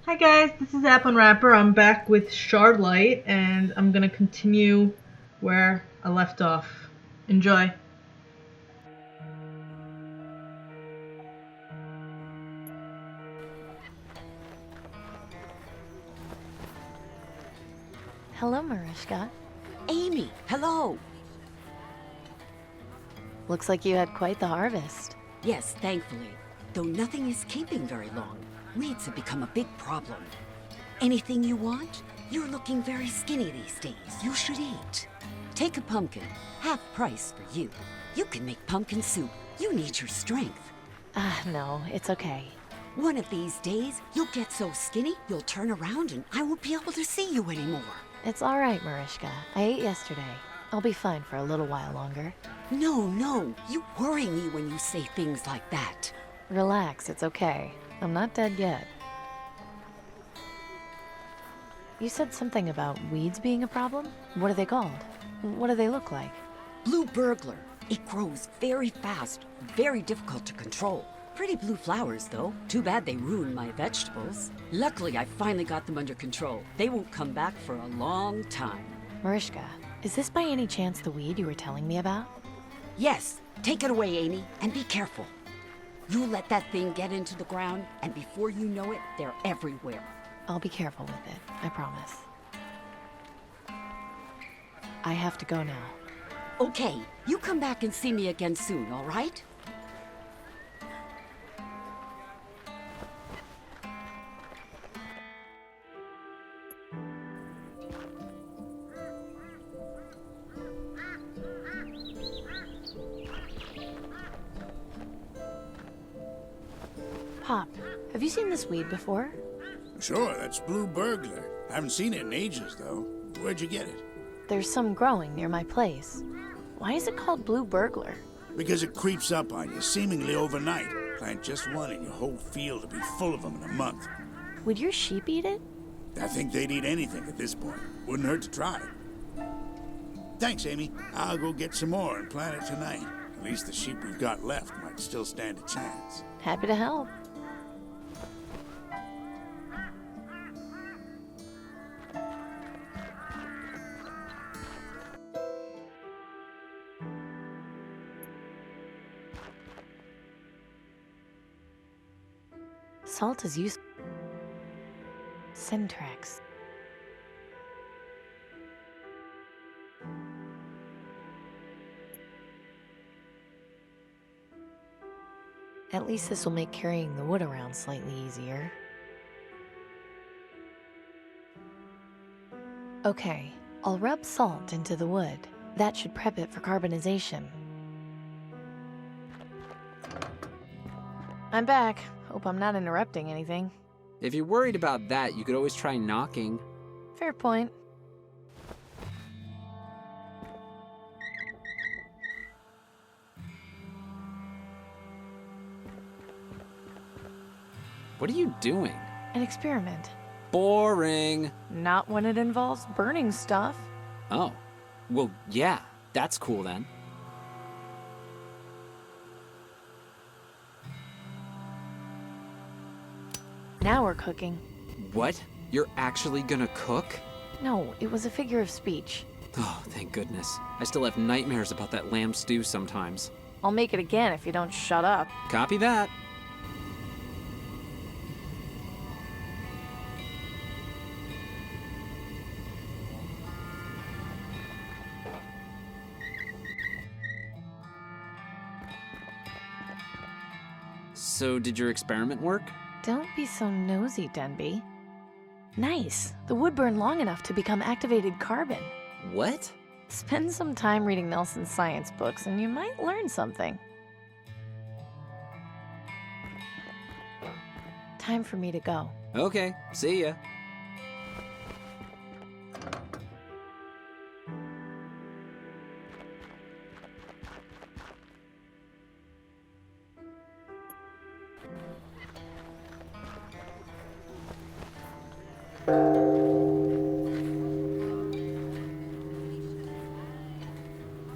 Hi guys, this is App Unwrapper. I'm back with Shardlight and I'm gonna continue where I left off. Enjoy. Hello, Marishka. Amy, hello! Looks like you had quite the harvest. Yes, thankfully. Though nothing is keeping very long. Weeds have become a big problem. Anything you want? You're looking very skinny these days. You should eat. Take a pumpkin. Half price for you. You can make pumpkin soup. You need your strength. No, it's okay. One of these days, you'll get so skinny, you'll turn around and I won't be able to see you anymore. It's all right, Marishka. I ate yesterday. I'll be fine for a little while longer. No. You worry me when you say things like that. Relax, it's okay. I'm not dead yet. You said something about weeds being a problem? What are they called? What do they look like? Blueburger. It grows very fast, very difficult to control. Pretty blue flowers, though. Too bad they ruined my vegetables. Luckily, I finally got them under control. They won't come back for a long time. Marishka, is this by any chance the weed you were telling me about? Yes, take it away, Amy, and be careful. You let that thing get into the ground, and before you know it, they're everywhere. I'll be careful with it, I promise. I have to go now. Okay, you come back and see me again soon, all right? Pop, have you seen this weed before? Sure, that's Blueburger. Haven't seen it in ages, though. Where'd you get it? There's some growing near my place. Why is it called Blueburger? Because it creeps up on you, seemingly overnight. Plant just one and your whole field will be full of them in a month. Would your sheep eat it? I think they'd eat anything at this point. Wouldn't hurt to try. Thanks, Amy. I'll go get some more and plant it tonight. At least the sheep we've got left might still stand a chance. Happy to help. Salt is useful. Syntrax. At least this will make carrying the wood around slightly easier. Okay, I'll rub salt into the wood. That should prep it for carbonization. I'm back. Hope I'm not interrupting anything. If you're worried about that, you could always try knocking. Fair point. What are you doing? An experiment. Boring. Not when it involves burning stuff. Oh. Well, yeah, that's cool then. Now we're cooking. What? You're actually gonna cook? No, it was a figure of speech. Oh, thank goodness. I still have nightmares about that lamb stew sometimes. I'll make it again if you don't shut up. Copy that. So, did your experiment work? Don't be so nosy, Denby. Nice. The wood burned long enough to become activated carbon. What? Spend some time reading Nelson's science books and you might learn something. Time for me to go. Okay, see ya.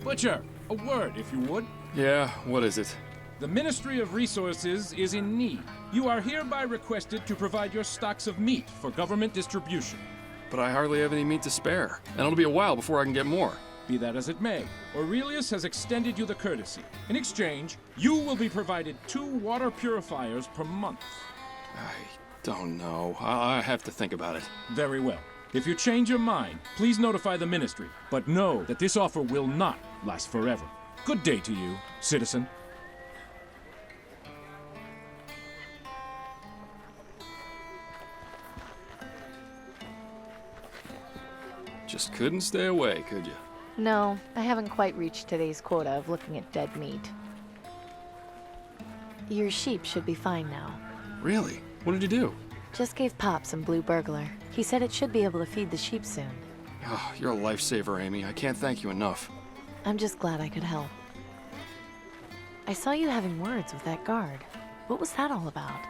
Butcher, a word, if you would. Yeah, what is it? The Ministry of Resources is in need. You are hereby requested to provide your stocks of meat for government distribution. But I hardly have any meat to spare, and it'll be a while before I can get more. Be that as it may, Aurelius has extended you the courtesy. In exchange, you will be provided 2 water purifiers per month. I don't know. I have to think about it. Very well. If you change your mind, please notify the Ministry, but know that this offer will not last forever. Good day to you, citizen. Just couldn't stay away, could you? No, I haven't quite reached today's quota of looking at dead meat. Your sheep should be fine now. Really? What did you do? Just gave Pop some Blueburger. He said it should be able to feed the sheep soon. Oh, you're a lifesaver, Amy. I can't thank you enough. I'm just glad I could help. I saw you having words with that guard. What was that all about?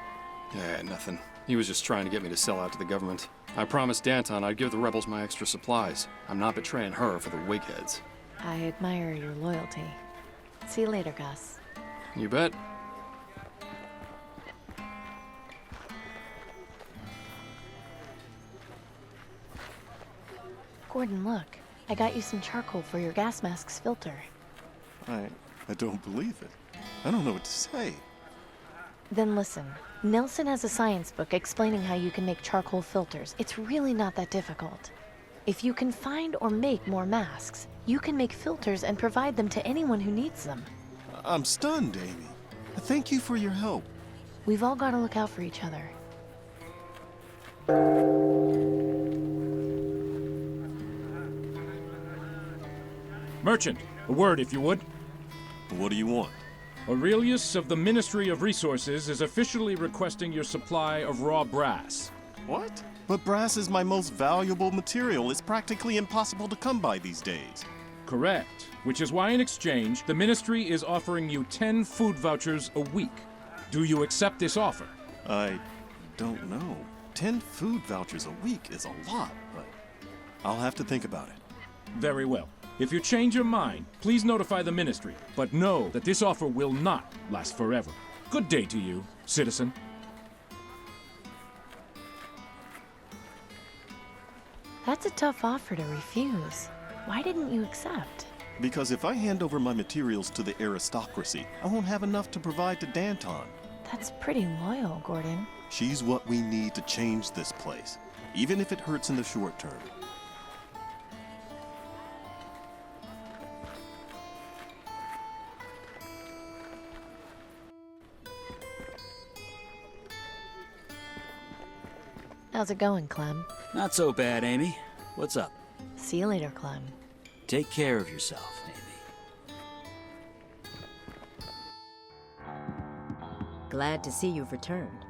Yeah, nothing. He was just trying to get me to sell out to the government. I promised Danton I'd give the rebels my extra supplies. I'm not betraying her for the wigheads. I admire your loyalty. See you later, Gus. You bet. Gordon, look. I got you some charcoal for your gas mask's filter. I don't believe it. I don't know what to say. Then listen. Nelson has a science book explaining how you can make charcoal filters. It's really not that difficult. If you can find or make more masks, you can make filters and provide them to anyone who needs them. I'm stunned, Amy. Thank you for your help. We've all got to look out for each other. Merchant, a word if you would. What do you want? Aurelius of the Ministry of Resources is officially requesting your supply of raw brass. What? But brass is my most valuable material. It's practically impossible to come by these days. Correct. Which is why in exchange, the Ministry is offering you 10 food vouchers a week. Do you accept this offer? I don't know. 10 food vouchers a week is a lot, but I'll have to think about it. Very well. If you change your mind, please notify the Ministry, but know that this offer will not last forever. Good day to you, citizen. That's a tough offer to refuse. Why didn't you accept? Because if I hand over my materials to the aristocracy, I won't have enough to provide to Danton. That's pretty loyal, Gordon. She's what we need to change this place, even if it hurts in the short term. How's it going, Clem? Not so bad, Amy. What's up? See you later, Clem. Take care of yourself, Amy. Glad to see you've returned.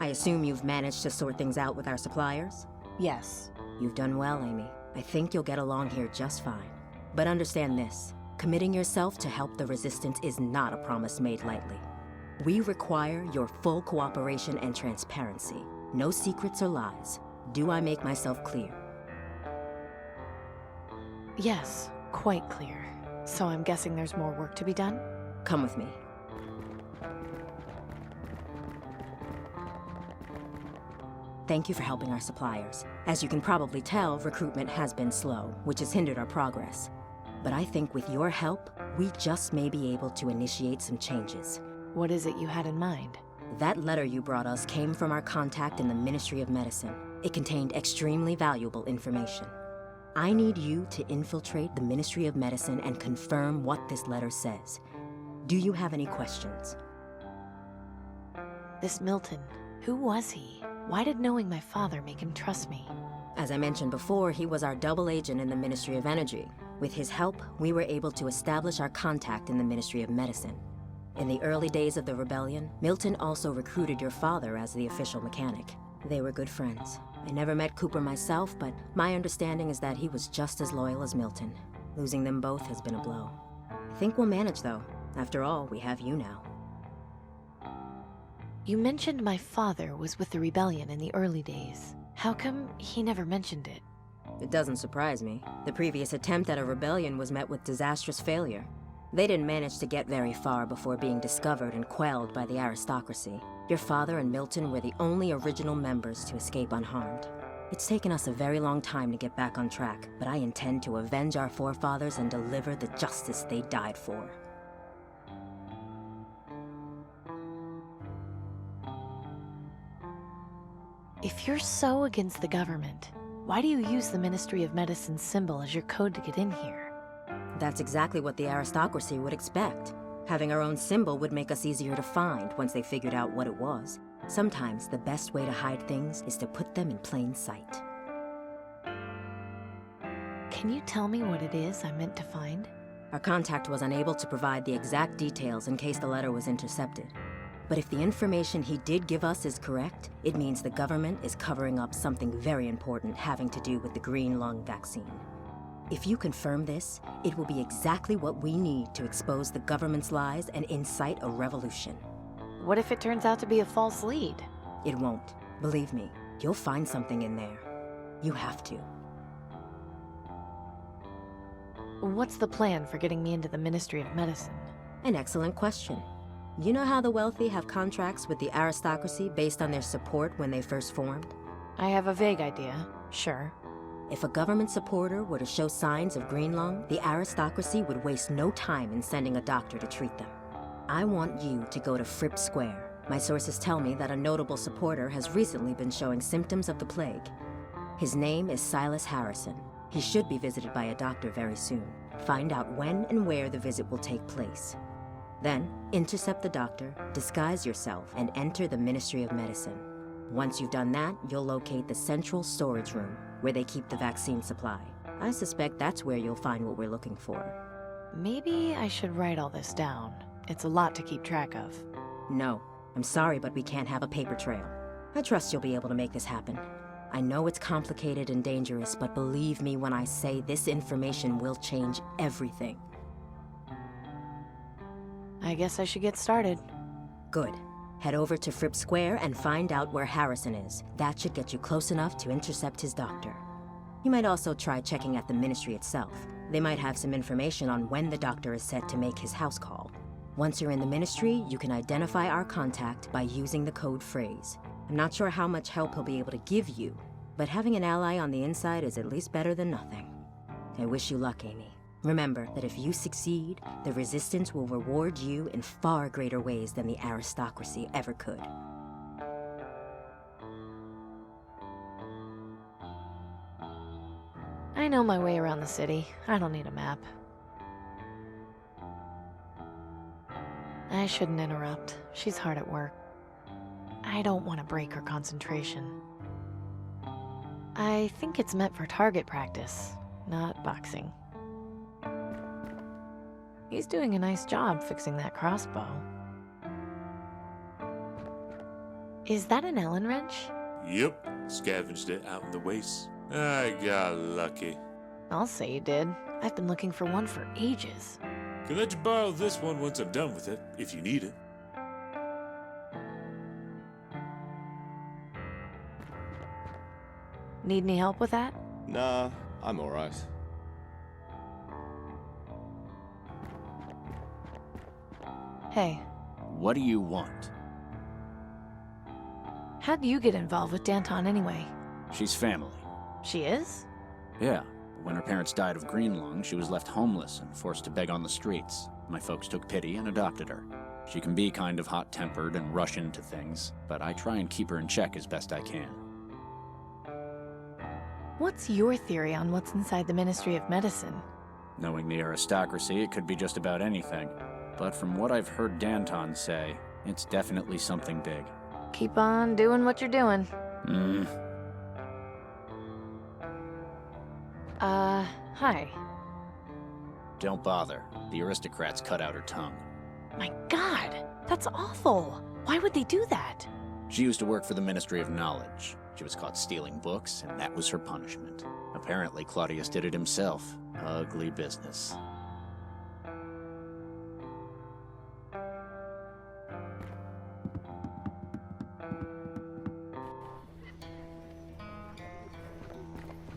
I assume you've managed to sort things out with our suppliers? Yes. You've done well, Amy. I think you'll get along here just fine. But understand this. Committing yourself to help the Resistance is not a promise made lightly. We require your full cooperation and transparency. No secrets or lies. Do I make myself clear? Yes, quite clear. So I'm guessing there's more work to be done? Come with me. Thank you for helping our suppliers. As you can probably tell, recruitment has been slow, which has hindered our progress. But I think with your help, we just may be able to initiate some changes. What is it you had in mind? That letter you brought us came from our contact in the Ministry of Medicine. It contained extremely valuable information. I need you to infiltrate the Ministry of Medicine and confirm what this letter says. Do you have any questions? This Milton, who was he? Why did knowing my father make him trust me? As I mentioned before, he was our double agent in the Ministry of Energy. With his help, we were able to establish our contact in the Ministry of Medicine. In the early days of the rebellion, Milton also recruited your father as the official mechanic. They were good friends. I never met Cooper myself, but my understanding is that he was just as loyal as Milton. Losing them both has been a blow. I think we'll manage, though. After all, we have you now. You mentioned my father was with the rebellion in the early days. How come he never mentioned it? It doesn't surprise me. The previous attempt at a rebellion was met with disastrous failure. They didn't manage to get very far before being discovered and quelled by the aristocracy. Your father and Milton were the only original members to escape unharmed. It's taken us a very long time to get back on track, but I intend to avenge our forefathers and deliver the justice they died for. If you're so against the government, why do you use the Ministry of Medicine's symbol as your code to get in here? That's exactly what the aristocracy would expect. Having our own symbol would make us easier to find once they figured out what it was. Sometimes the best way to hide things is to put them in plain sight. Can you tell me what it is I meant to find? Our contact was unable to provide the exact details in case the letter was intercepted. But if the information he did give us is correct, it means the government is covering up something very important having to do with the green lung vaccine. If you confirm this, it will be exactly what we need to expose the government's lies and incite a revolution. What if it turns out to be a false lead? It won't. Believe me, you'll find something in there. You have to. What's the plan for getting me into the Ministry of Medicine? An excellent question. You know how the wealthy have contracts with the aristocracy based on their support when they first formed? I have a vague idea, sure. If a government supporter were to show signs of green lung, the aristocracy would waste no time in sending a doctor to treat them. I want you to go to Fripp Square. My sources tell me that a notable supporter has recently been showing symptoms of the plague. His name is Silas Harrison. He should be visited by a doctor very soon. Find out when and where the visit will take place. Then, intercept the doctor, disguise yourself, and enter the Ministry of Medicine. Once you've done that, you'll locate the central storage room, where they keep the vaccine supply. I suspect that's where you'll find what we're looking for. Maybe I should write all this down. It's a lot to keep track of. No, I'm sorry, but we can't have a paper trail. I trust you'll be able to make this happen. I know it's complicated and dangerous, but believe me when I say this information will change everything. I guess I should get started. Good. Head over to Fripp Square and find out where Harrison is. That should get you close enough to intercept his doctor. You might also try checking at the ministry itself. They might have some information on when the doctor is set to make his house call. Once you're in the ministry, you can identify our contact by using the code phrase. I'm not sure how much help he'll be able to give you, but having an ally on the inside is at least better than nothing. I wish you luck, Amy. Remember that if you succeed, the Resistance will reward you in far greater ways than the aristocracy ever could. I know my way around the city. I don't need a map. I shouldn't interrupt. She's hard at work. I don't want to break her concentration. I think it's meant for target practice, not boxing. He's doing a nice job fixing that crossbow. Is that an Allen wrench? Yep, scavenged it out in the waste. I got lucky. I'll say you did. I've been looking for one for ages. Can let you borrow this one once I'm done with it, if you need it. Need any help with that? Nah, I'm alright. Hey. What do you want? How'd you get involved with Danton anyway? She's family. She is? Yeah. When her parents died of green lung, she was left homeless and forced to beg on the streets. My folks took pity and adopted her. She can be kind of hot-tempered and rush into things, but I try and keep her in check as best I can. What's your theory on what's inside the Ministry of Medicine? Knowing the aristocracy, it could be just about anything. But from what I've heard Danton say, it's definitely something big. Keep on doing what you're doing. Hi. Don't bother. The aristocrats cut out her tongue. My God, that's awful. Why would they do that? She used to work for the Ministry of Knowledge. She was caught stealing books, and that was her punishment. Apparently, Claudius did it himself. Ugly business.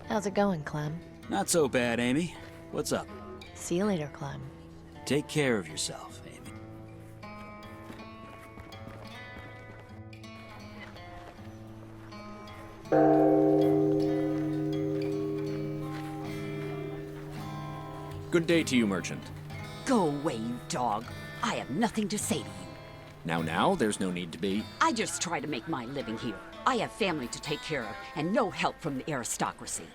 How's it going, Clem? Not so bad, Amy. What's up? See you later, Clem. Take care of yourself, Amy. Good day to you, merchant. Go away, you dog. I have nothing to say to you. Now, there's no need to be. I just try to make my living here. I have family to take care of, and no help from the aristocracy.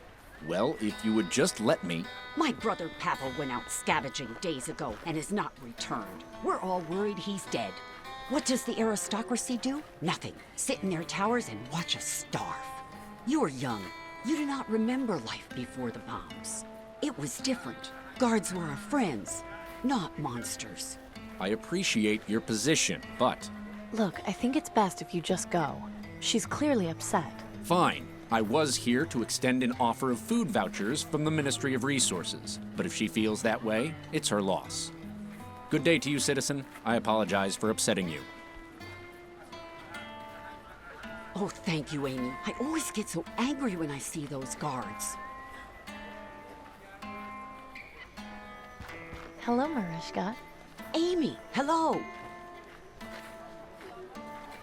Well, if you would just let me... My brother Pavel went out scavenging days ago and has not returned. We're all worried he's dead. What does the aristocracy do? Nothing. Sit in their towers and watch us starve. You are young. You do not remember life before the bombs. It was different. Guards were our friends, not monsters. I appreciate your position, but... Look, I think it's best if you just go. She's clearly upset. Fine. I was here to extend an offer of food vouchers from the Ministry of Resources, but if she feels that way, it's her loss. Good day to you, citizen. I apologize for upsetting you. Oh, thank you, Amy. I always get so angry when I see those guards. Hello, Marishka. Amy, hello.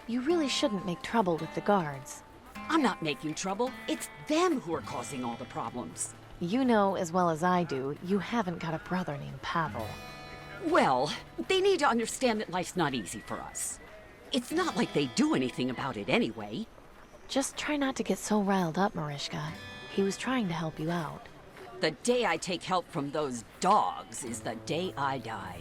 You really shouldn't make trouble with the guards. I'm not making trouble. It's them who are causing all the problems. You know as well as I do, you haven't got a brother named Pavel. Well, they need to understand that life's not easy for us. It's not like they do anything about it anyway. Just try not to get so riled up, Marishka. He was trying to help you out. The day I take help from those dogs is the day I die.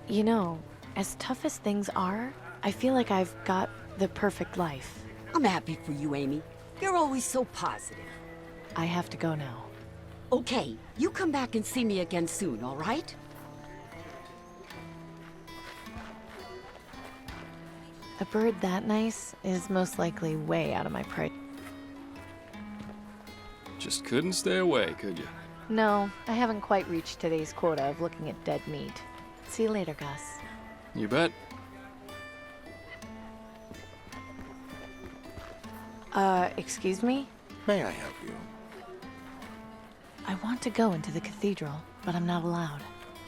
You know, as tough as things are, I feel like I've got the perfect life. I'm happy for you, Amy. You're always so positive. I have to go now. Okay, you come back and see me again soon, all right? A bird that nice is most likely way out of my price. Just couldn't stay away, could you? No, I haven't quite reached today's quota of looking at dead meat. See you later, Gus. You bet. Excuse me? May I help you? I want to go into the cathedral, but I'm not allowed.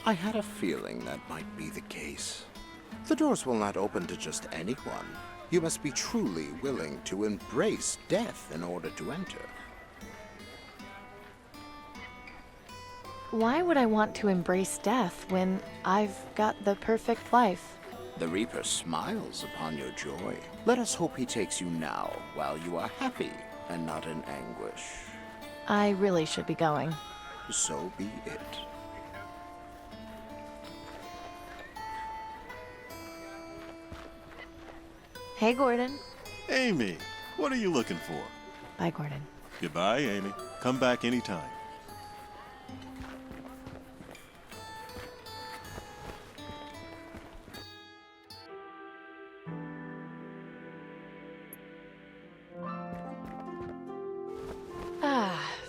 I had a feeling that might be the case. The doors will not open to just anyone. You must be truly willing to embrace death in order to enter. Why would I want to embrace death when I've got the perfect life? The Reaper smiles upon your joy. Let us hope he takes you now, while you are happy and not in anguish. I really should be going. So be it. Hey, Gordon. Amy, what are you looking for? Bye, Gordon. Goodbye, Amy. Come back anytime.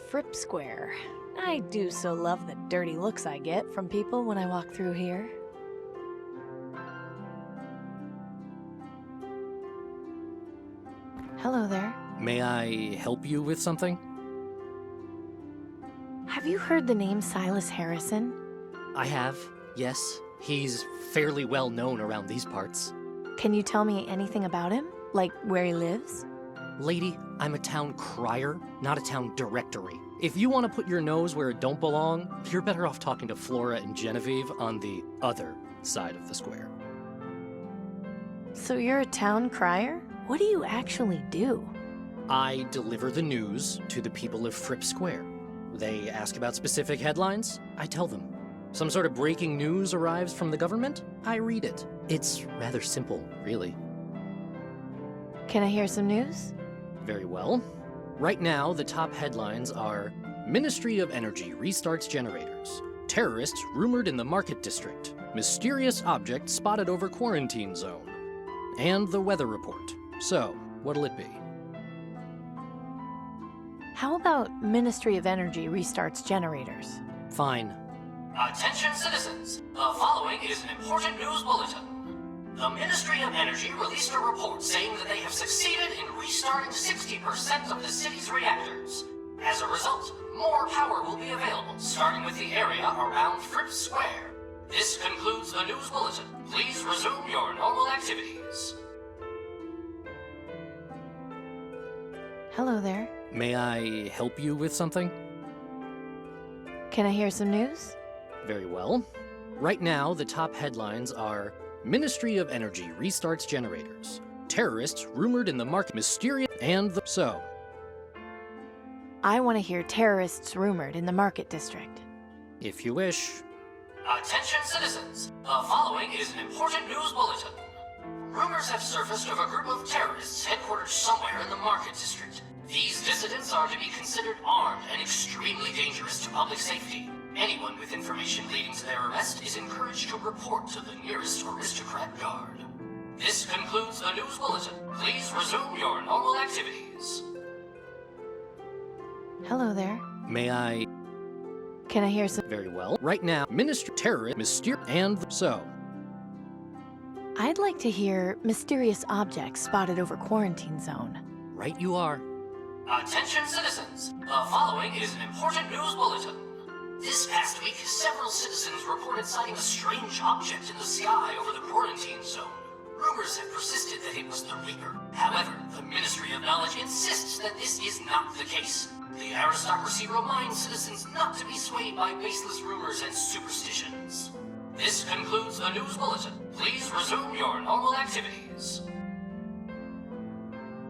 Fripp Square. I do so love the dirty looks I get from people when I walk through here. Hello there. May I help you with something? Have you heard the name Silas Harrison? I have, yes. He's fairly well known around these parts. Can you tell me anything about him? Like where he lives? Lady, I'm a town crier, not a town directory. If you want to put your nose where it don't belong, you're better off talking to Flora and Genevieve on the other side of the square. So you're a town crier? What do you actually do? I deliver the news to the people of Fripp Square. They ask about specific headlines, I tell them. Some sort of breaking news arrives from the government, I read it. It's rather simple, really. Can I hear some news? Very well. Right now, the top headlines are Ministry of Energy restarts generators. Terrorists rumored in the market district. Mysterious object spotted over quarantine zone. And the weather report. So, what'll it be? How about Ministry of Energy restarts generators? Fine. Attention citizens, the following is an important news bulletin. The Ministry of Energy released a report saying that they have succeeded in restarting 60% of the city's reactors. As As a result, more power will be available, starting with the area around Fripp Square. This concludes the news bulletin. Please resume your normal activities. Hello there. May I help you with something? Can I hear some news? Very well. Right now, the top headlines are Ministry of Energy restarts generators. Terrorists rumored in the market mysterious and the so. I want to hear terrorists rumored in the market district. If you wish. Attention citizens, the following is an important news bulletin. Rumors have surfaced of a group of terrorists headquartered somewhere in the market district. These dissidents are to be considered armed and extremely dangerous to public safety. Anyone with information leading to their arrest is encouraged to report to the nearest aristocrat guard. This concludes the news bulletin. Please resume your normal activities. Hello there. May I? Can I hear some? Very well. Right now, Ministry terrorist mysterious and the so. I'd like to hear mysterious objects spotted over quarantine zone. Right you are. Attention citizens, the following is an important news bulletin. This past week, several citizens reported sighting a strange object in the sky over the quarantine zone. Rumors have persisted that it was the Reaper. However, the Ministry of Knowledge insists that this is not the case. The aristocracy reminds citizens not to be swayed by baseless rumors and superstitions. This concludes the news bulletin. Please resume your normal activities.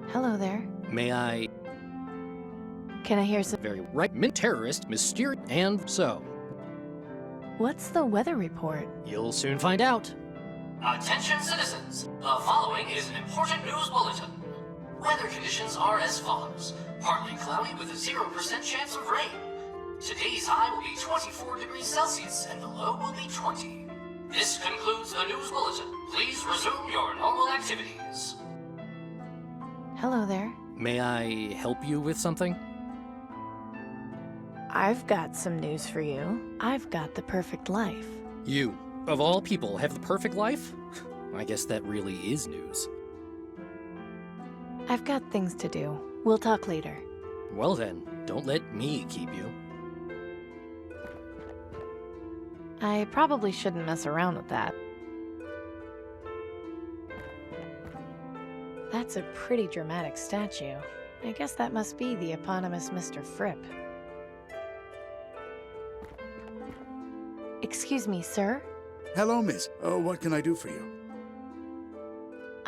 Hello there. May I? Can I hear some? Very right. Terrorist mysterious and so. What's the weather report? You'll soon find out. Attention citizens, the following is an important news bulletin. Weather conditions are as follows. Partly cloudy with a 0% chance of rain. Today's high will be 24 degrees Celsius and the low will be 20. This concludes the news bulletin. Please resume your normal activities. Hello there. May I help you with something? I've got some news for you. I've got the perfect life. You, of all people, have the perfect life? I guess that really is news. I've got things to do. We'll talk later. Well then, don't let me keep you. I probably shouldn't mess around with that. That's a pretty dramatic statue. I guess that must be the eponymous Mr. Fripp. Excuse me, sir? Hello, miss. What can I do for you?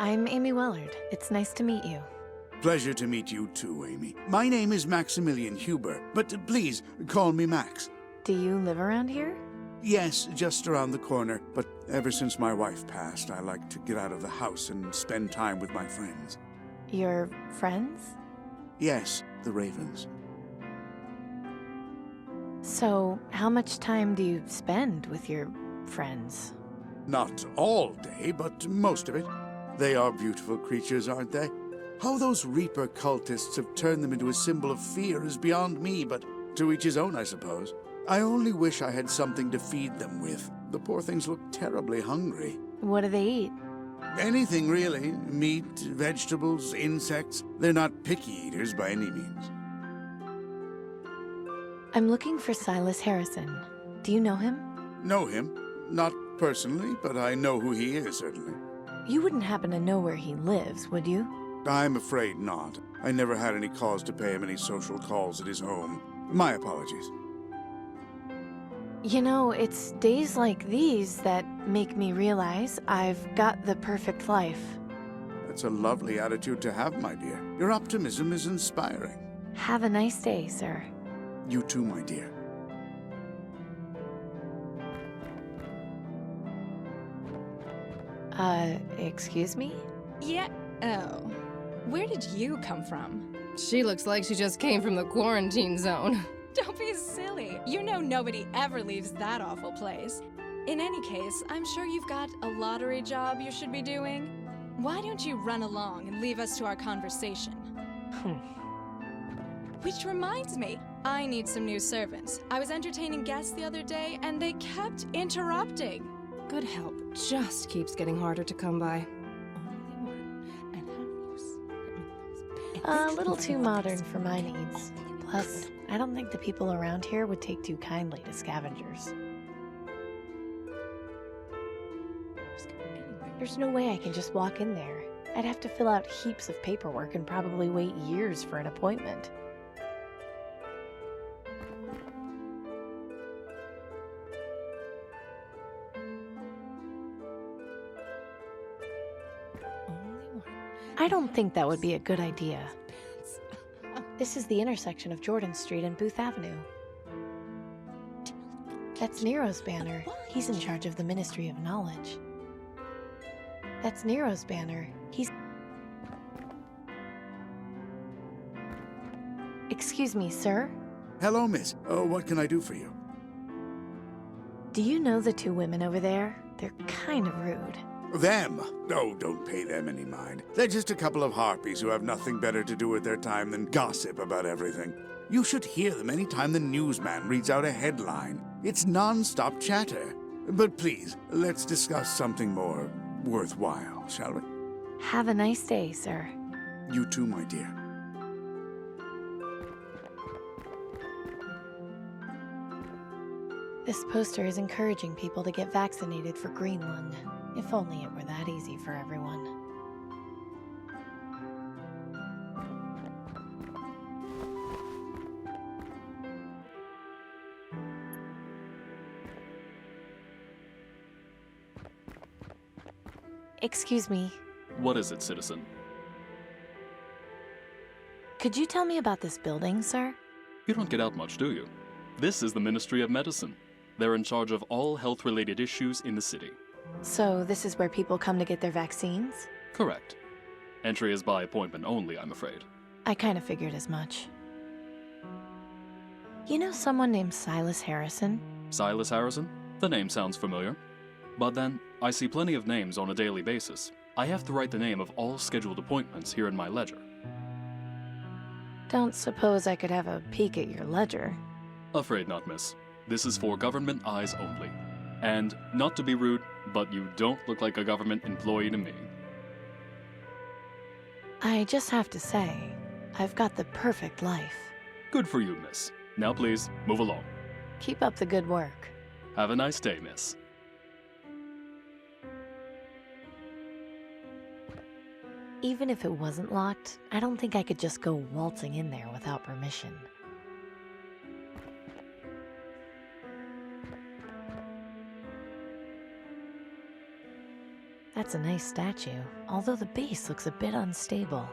I'm Amy Wellard. It's nice to meet you. Pleasure to meet you too, Amy. My name is Maximilian Huber, but please call me Max. Do you live around here? Yes, just around the corner, but ever since my wife passed, I like to get out of the house and spend time with my friends. Your friends? Yes, the Ravens. So, how much time do you spend with your friends? Not all day, but most of it. They are beautiful creatures, aren't they? How those Reaper cultists have turned them into a symbol of fear is beyond me, but to each his own, I suppose. I only wish I had something to feed them with. The poor things look terribly hungry. What do they eat? Anything, really. Meat, vegetables, insects. They're not picky eaters by any means. I'm looking for Silas Harrison. Do you know him? Know him? Not personally, but I know who he is, certainly. You wouldn't happen to know where he lives, would you? I'm afraid not. I never had any cause to pay him any social calls at his home. My apologies. You know, it's days like these that make me realize I've got the perfect life. That's a lovely attitude to have, my dear. Your optimism is inspiring. Have a nice day, sir. You too, my dear. Excuse me? Yeah. Oh. Where did you come from? She looks like she just came from the quarantine zone. Don't be silly. You know nobody ever leaves that awful place. In any case, I'm sure you've got a lottery job you should be doing. Why don't you run along and leave us to our conversation? Which reminds me, I need some new servants. I was entertaining guests the other day and they kept interrupting. Good help just keeps getting harder to come by. A little too modern for my needs. Plus, I don't think the people around here would take too kindly to scavengers. There's no way I can just walk in there. I'd have to fill out heaps of paperwork and probably wait years for an appointment. I don't think that would be a good idea. This is the intersection of Jordan Street and Booth Avenue. That's Nero's banner. He's in charge of the Ministry of Knowledge. That's Nero's banner. He's... Excuse me, sir? Hello, miss. What can I do for you? Do you know the two women over there? They're kind of rude. Them? Oh, don't pay them any mind. They're just a couple of harpies who have nothing better to do with their time than gossip about everything. You should hear them any time the newsman reads out a headline. It's non-stop chatter. But please, let's discuss something more worthwhile, shall we? Have a nice day, sir. You too, my dear. This poster is encouraging people to get vaccinated for green lung. If only it were that easy for everyone. Excuse me. What is it, citizen? Could you tell me about this building, sir? You don't get out much, do you? This is the Ministry of Medicine. They're in charge of all health-related issues in the city. So this is where people come to get their vaccines? Correct. Entry is by appointment only, I'm afraid. I kind of figured as much. You know someone named Silas Harrison? Silas Harrison? The name sounds familiar. But then, I see plenty of names on a daily basis. I have to write the name of all scheduled appointments here in my ledger. Don't suppose I could have a peek at your ledger? Afraid not, miss. This is for government eyes only. And, not to be rude, but you don't look like a government employee to me. I just have to say, I've got the perfect life. Good for you, miss. Now please, move along. Keep up the good work. Have a nice day, miss. Even if it wasn't locked, I don't think I could just go waltzing in there without permission. That's a nice statue, although the base looks a bit unstable.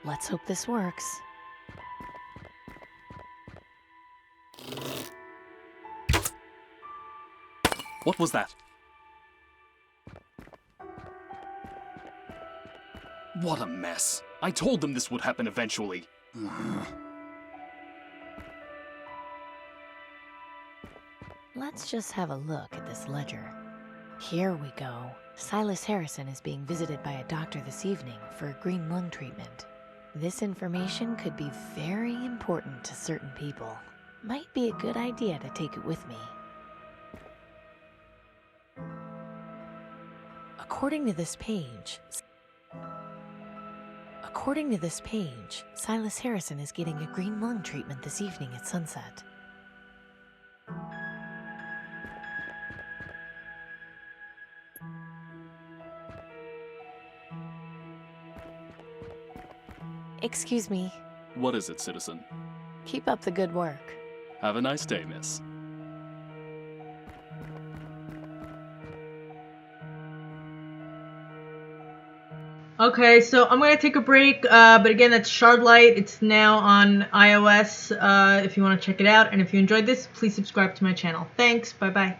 Let's hope this works. What was that? What a mess. I told them this would happen eventually. Let's just have a look at this ledger. Here we go. Silas Harrison is being visited by a doctor this evening for a green lung treatment. This information could be very important to certain people. Might be a good idea to take it with me. According to this page, Silas Harrison is getting a green lung treatment this evening at sunset. Excuse me. What is it, citizen? Keep up the good work. Have a nice day, miss. Okay, so I'm going to take a break, but again, that's Shardlight. It's now on iOS if you want to check it out. And if you enjoyed this, please subscribe to my channel. Thanks. Bye-bye.